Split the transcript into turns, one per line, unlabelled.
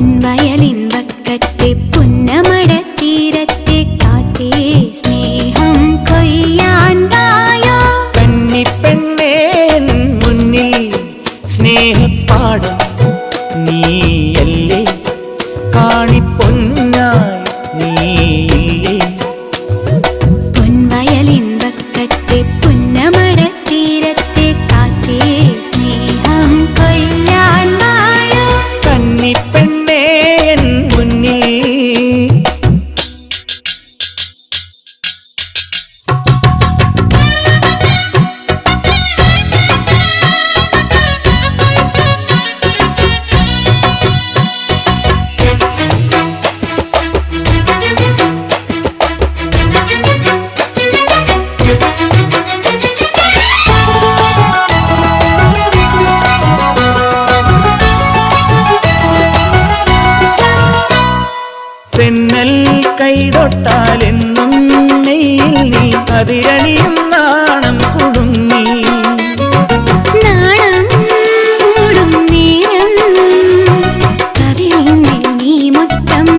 പൊൻവയലിൻ വക്കത്തെ പുന്നമടത്തീരത്തെ കാറ്റേ സ്നേഹം കൊയ്യാൻ വായോ.
കന്നിപ്പെണ്ണേ മുന്നിൽ സ്നേഹപ്പാടം നീയല്ലേ, കാണിപ്പൊന്നായി നീയില്ലേ.
പൊൻവയലിൻ വക്കത്തെ പുന്നമടത്തീരത്തെ കാറ്റേ സ്നേഹം കൊയ്യാൻ വായോ.
കന്നിപ്പെണ്ണേ മുന്നിൽ. തെന്നൽ കൈതൊട്ടാലെന്നും നെയ്യിൽ നീ അതിരണിയും